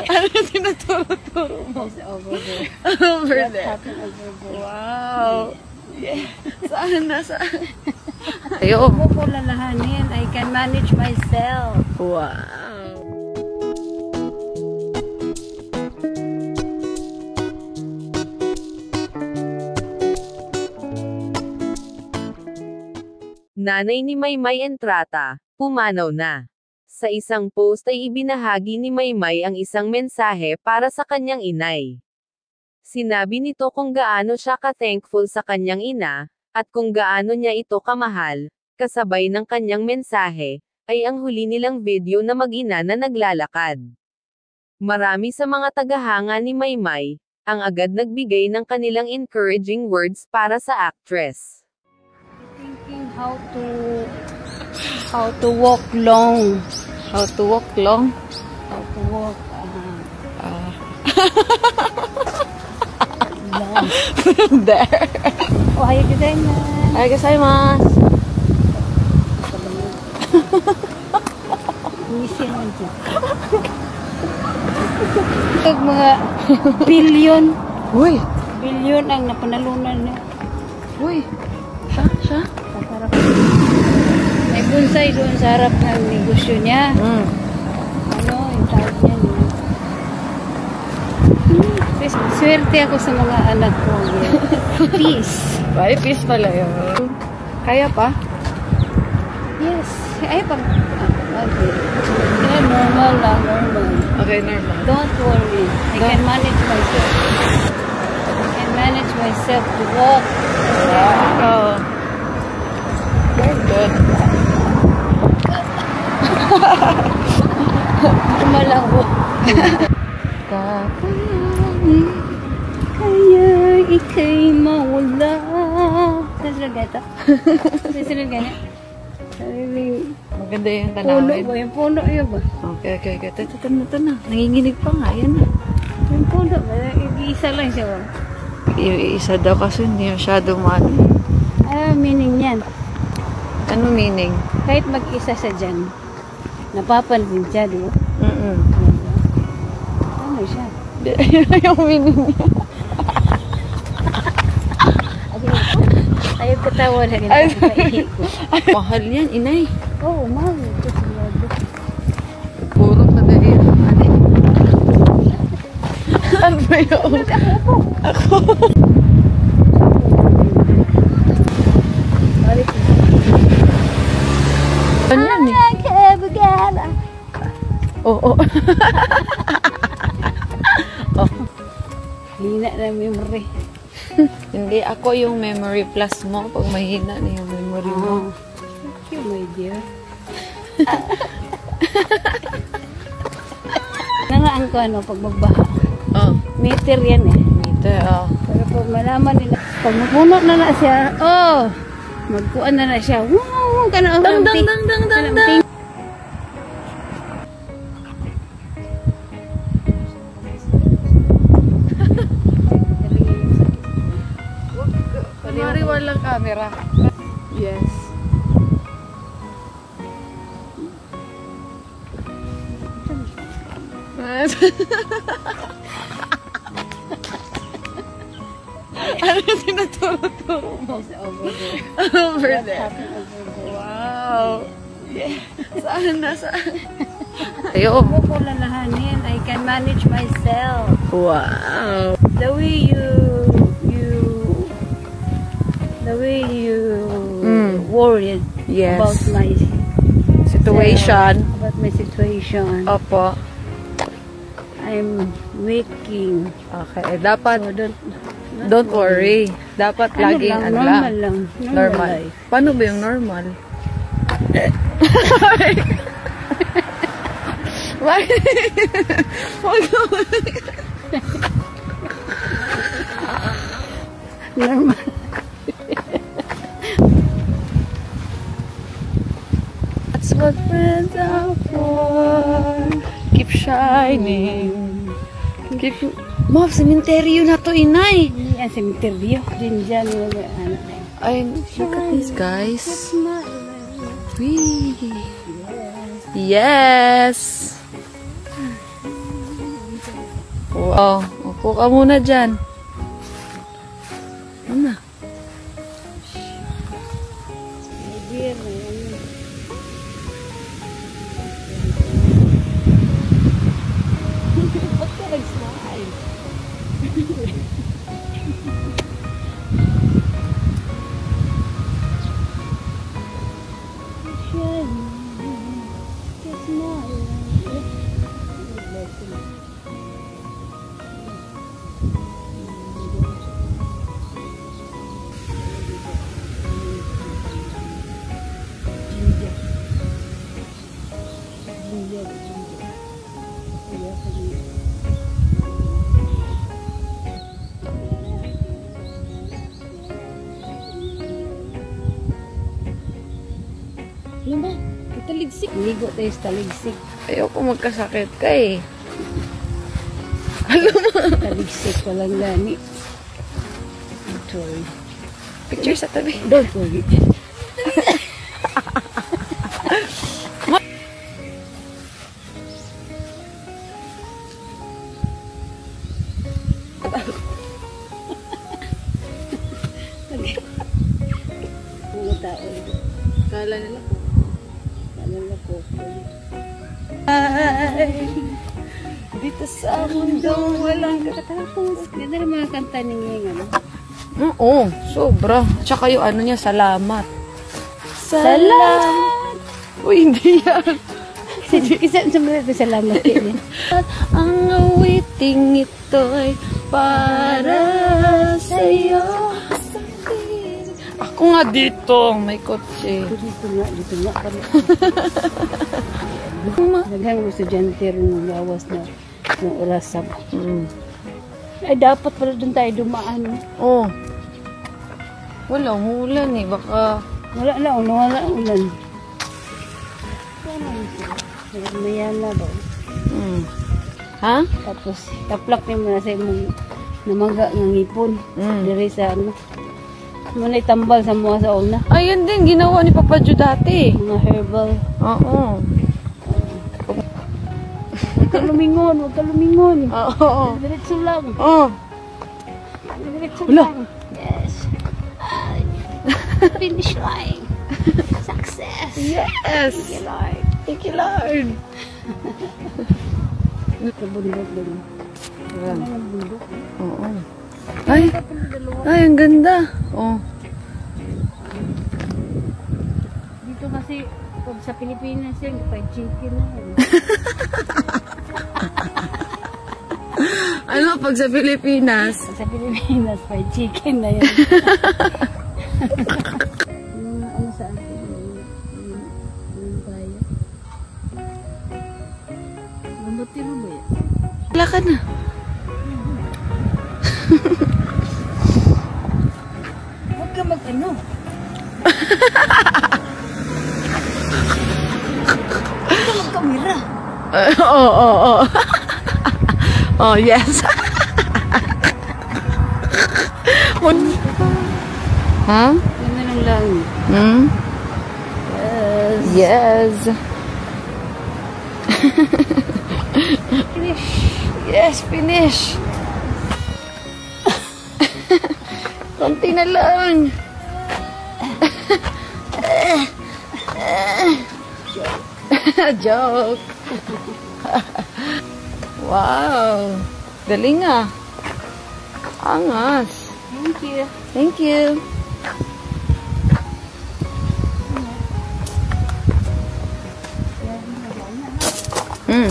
Ano yung tinuturo-turo mo? Over there. Over What there. happened over there? Wow. Yeah. Saan na? Saan? Ayo. Huwag ko lalahanin. I can manage myself. Wow. Nanay ni Maymay Entrata, pumanaw na. Sa isang post ay ibinahagi ni Maymay ang isang mensahe para sa kanyang inay. Sinabi nito kung gaano siya ka-thankful sa kanyang ina, at kung gaano niya ito kamahal. Kasabay ng kanyang mensahe, ay ang huli nilang video na mag-ina na naglalakad. Marami sa mga tagahanga ni Maymay, ang agad nagbigay ng kanilang encouraging words para sa actress. Thinking how to walk long. How to walk long? How to walk long. There. Ohayou gozaimasu. Ohayou gozaimasu. Misi naman dyan. Mga billion. Uy! Billion ang napanalunan niya. Uy! Siya? Sarap. May bonsai doon sa harap ng negosyo niya. Ano, yung tawag niya niya. Swerte ako sa mga anak ko. Peace. Ay, peace pala yun. Kaya pa? Yes. Ay, pag... Okay. Yeah, normal lang, normal. Okay, normal. Don't worry. I can manage myself. I can manage myself to walk. Oh. Very good. Tumalago. Kaya ika'y mawala. Sasunod ka ito? Sasunod ka na? Maganda yung Puno tanawin. ba? Yung puno yun ba? Okay. Ito na. Nanginginig pa nga. Yan na. Yung puno ba? Iisa lang siya ba? Yung isa daw kasi hindi masyadong ano. Ano meaning yan? Ano meaning? Kahit mag-isa siya dyan, napapansin siya, di ba? Ano siya? Yung meaning niya. Ayaw katawa na rin. Mahal yan, inay. Oo, mahal. Puro na dahil. Ano ba yun? Ako. Ano yan eh? Oo. Oh. Hina na memory. Hindi, ako yung memory plus mo pag mahina na yung memory mo. Thank you, my dear. Nangaan ko ano, pag magbaha. Oh. Meter yan eh. Meter, oh. Pero pag malaman nila, pag mapuno na na siya, magkuan na siya. Wow, kana Dang. Kunwari walang camera. Yes. Ano yung tinuturo-turo mo? Over there. Over What there. happened over there? Wow. Yeah. Saan na? Saan? Ayo. Huwag ko lalahanin. I can manage myself. Wow. The way you worried Yes. about my Situation. situation. Opo. I'm waking. Okay. Dapat, So don't worry. Dapat laging ano normal lang. lang. Normal. Life. Paano ba yung normal? Normal. That's what friends are for. Keep shining. Keep... Mom, sementeryo na to, inay. Yan, cemetery. Din dyan. Ay, look at this, guys. Whee! Yes! Wow, upo ka muna dyan. Ano? Ba't ka nag-smile? Alam ba? Taligsik. Ligo tayo sa taligsik. Ayoko magkasakit ka eh. Taligsik ka lang gani. Sorry. Picture sa tabi. Don't worry. Mga tao. Kala nila ko. Nalala ko. Ay, dito sa mundong walang Tapos, ganda ng mga kanta ni Nging, ano? Oo, sobra. Tsaka yung ano niya, salamat. Salamat! Uy, hindi yan. Isa sa mga ito, salamat din. Ang awiting ito'y para sa'yo. Ako nga dito, may kotse. Dito nga. Naghang mga estudyante rin gawas na ng orasab. Ay, dapat pala doon tayo dumaan. Oh. Walang ulan eh, baka... Wala ulan. Mayala daw. Ha? Tapos, taplak niya muna sa imong namaga ng ipon. Dari sa ano. Muna itambal sa mga sa una. Ayun din, ginawa ni Papa Jo dati. Mga herbal. Oo. Huwag ka lumingon. Oo. Diretso lang. Oo. Diretso Wala. lang. Yes. Finish line. Success. Yes! Thank you, Lord. Thank you, Lord! Sa bundok din. Ang bundok. Oo. Ay, ang ganda. Oh. Dito kasi, pag sa Pilipinas yan, fried chicken na yan. Ano pag sa Pilipinas? Sa Pilipinas, fried chicken na yan. Ano sa atin? Yung bayan. Lambuti mo ba yan? Wala ka na. Huwag ka mag-ano. Huwag ka mag-kamera. Oo. Oh, yes. Ha? Ganda ng langit. Yes. Finish. Yes, finish. Konti na lang. Joke. Wow. Galing ah. Angas. Thank you. Thank you. Mm.